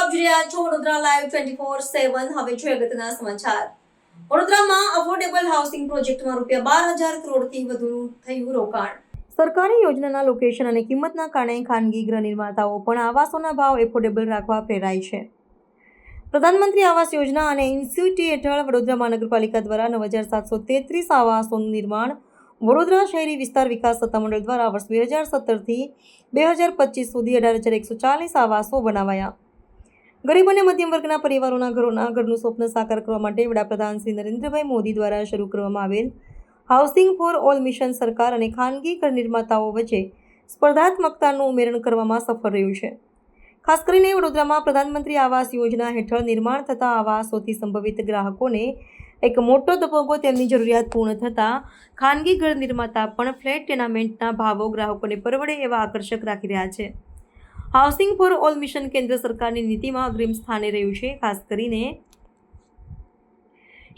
આપ જોઈ રહ્યા છો વડોદરા લાઈવ 24/7. હવે જોઈએ અગત્યના સમાચાર. વડોદરામાં અફોર્ડેબલ હાઉસિંગ પ્રોજેક્ટમાં ₹12,000 કરોડથી વધુનું થયું રોકાણ. સરકારી યોજનાના લોકેશન અને કિંમતના કારણે ખાનગી ગૃહ નિર્માતાઓ પણ આવાસોના ભાવ એફોર્ડેબલ રાખવા પ્રેરાય છે. પ્રધાનમંત્રી આવાસ યોજના અને ઇન્સ્યુટી હેઠળ વડોદરા મહાનગરપાલિકા દ્વારા 9,733 આવાસોનું નિર્માણ વડોદરા શહેરી વિસ્તાર વિકાસ સત્તામંડળ દ્વારા વર્ષ 2017થી 2025 સુધી 18,140 આવાસો બનાવાયા. ગરીબ અને મધ્યમ વર્ગના પરિવારોના ઘરનું સ્વપ્ન સાકાર કરવા માટે વડાપ્રધાન શ્રી નરેન્દ્રભાઈ મોદી દ્વારા શરૂ કરવામાં આવેલ હાઉસિંગ ફોર ઓલ મિશન સરકાર અને ખાનગી ઘર નિર્માતાઓ વચ્ચે સ્પર્ધાત્મકતાનું ઉમેરણ કરવામાં સફળ રહ્યું છે. ખાસ કરીને વડોદરામાં પ્રધાનમંત્રી આવાસ યોજના હેઠળ નિર્માણ થતા આવાસોથી સંભવિત ગ્રાહકોને એક મોટો ધબકો તેમની જરૂરિયાત પૂર્ણ થતાં ખાનગી ઘર નિર્માતા પણ ફ્લેટ ટેનામેન્ટના ભાવો ગ્રાહકોને પરવડે એવા આકર્ષક રાખી રહ્યા છે. હાઉસિંગ ફોર ઓલ મિશન કેન્દ્ર સરકારની નીતિમાં અગ્રીમ સ્થાને રહ્યું છે. ખાસ કરીને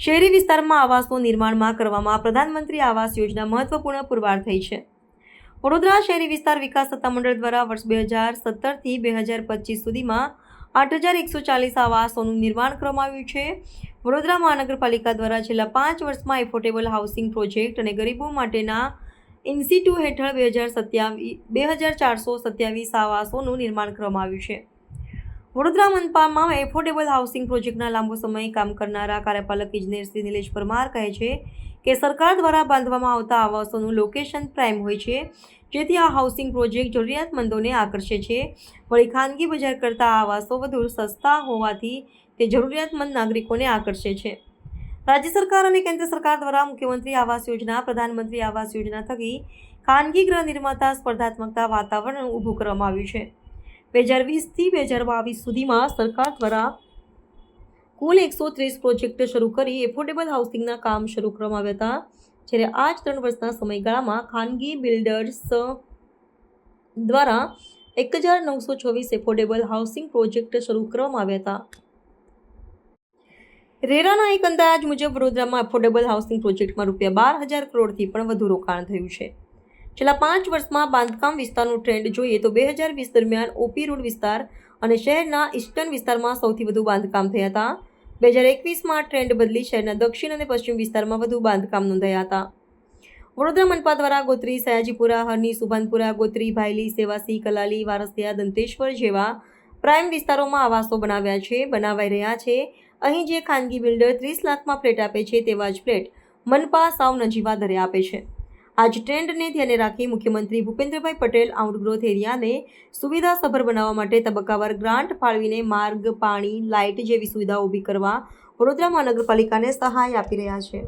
શહેરી વિસ્તારમાં આવાસનું નિર્માણમાં કરવામાં પ્રધાનમંત્રી આવાસ યોજના મહત્વપૂર્ણ પુરવાર થઈ છે. વડોદરા શહેરી વિસ્તાર વિકાસ સત્તામંડળ દ્વારા વર્ષ 2017થી 2025 સુધીમાં 8,140 આવાસોનું નિર્માણ કરવામાં આવ્યું છે. વડોદરા મહાનગરપાલિકા દ્વારા છેલ્લા 5 વર્ષમાં એફોર્ડેબલ હાઉસિંગ પ્રોજેક્ટ અને ગરીબો માટેના ઇન્સ્ટિટ્યુ હેઠળ 2,427 આવાસોનું નિર્માણ કરવામાં આવ્યું છે. વડોદરા મનપામાં એફોર્ડેબલ હાઉસિંગ પ્રોજેક્ટના લાંબો સમય કામ કરનારા કાર્યપાલક ઇજનેર શ્રી નિલેશ પરમાર કહે છે કે સરકાર દ્વારા બાંધવામાં આવતા આવાસોનું લોકેશન પ્રાઇમ હોય છે, જેથી આ હાઉસિંગ પ્રોજેક્ટ જરૂરિયાતમંદોને આકર્ષે છે. વળી ખાનગી બજાર કરતાં આવાસો વધુ સસ્તા હોવાથી તે જરૂરિયાતમંદ નાગરિકોને આકર્ષે છે. રાજ્ય સરકાર અને કેન્દ્ર સરકાર દ્વારા મુખ્યમંત્રી આવાસ યોજના, પ્રધાનમંત્રી આવાસ યોજના થકી ખાનગી ગૃહ નિર્માતા સ્પર્ધાત્મકતા વાતાવરણ ઊભું કરવામાં આવ્યું છે. 2020થી 2022 સુધીમાં સરકાર દ્વારા કુલ 130 પ્રોજેક્ટ શરૂ કરી એફોર્ડેબલ હાઉસિંગના કામ શરૂ કરવામાં આવ્યા હતા. જ્યારે આ જ 3 વર્ષના સમયગાળામાં ખાનગી બિલ્ડર્સ દ્વારા 1,924 એફોર્ડેબલ હાઉસિંગ પ્રોજેક્ટ શરૂ કરવામાં આવ્યા હતા. રેરાના એક અંદાજ મુજબ વડોદરામાં એફોર્ડેબલ હાઉસિંગ પ્રોજેક્ટમાં ₹12,000 કરોડથી પણ વધુ રોકાણ થયું છે. છેલ્લા 5 વર્ષમાં બાંધકામ વિસ્તારનું ટ્રેન્ડ જોઈએ તો 2020 દરમિયાન ઓપી રોડ વિસ્તાર અને શહેરના ઈસ્ટર્ન વિસ્તારમાં સૌથી વધુ બાંધકામ થયા હતા. 2021માં ટ્રેન્ડ બદલી શહેરના દક્ષિણ અને પશ્ચિમ વિસ્તારમાં વધુ બાંધકામ નોંધાયા હતા. વડોદરા મનપા દ્વારા ગોત્રી, સયાજીપુરા, હરની, સુભાનપુરા, ગોત્રી, ભાયલી, સેવાસી, કલાલી, વારસિયા, દંતેશ્વર જેવા પ્રાઇમ વિસ્તારોમાં આવાસો બનાવાઈ રહ્યા છે. અહીં જે ખાનગી બિલ્ડર 30 લાખમાં ફ્લેટ આપે છે તેવા જ ફ્લેટ મનપા સાવ નજીવા દરે આપે છે. આ જ ટ્રેન્ડને ધ્યાને રાખી મુખ્યમંત્રી ભૂપેન્દ્રભાઈ પટેલ આઉટગ્રોથ એરિયાને સુવિધાસભર બનાવવા માટે તબક્કાવાર ગ્રાન્ટ ફાળવીને માર્ગ, પાણી, લાઇટ જેવી સુવિધાઓ ઊભી કરવા વડોદરા મહાનગરપાલિકાને સહાય આપી રહ્યા છે.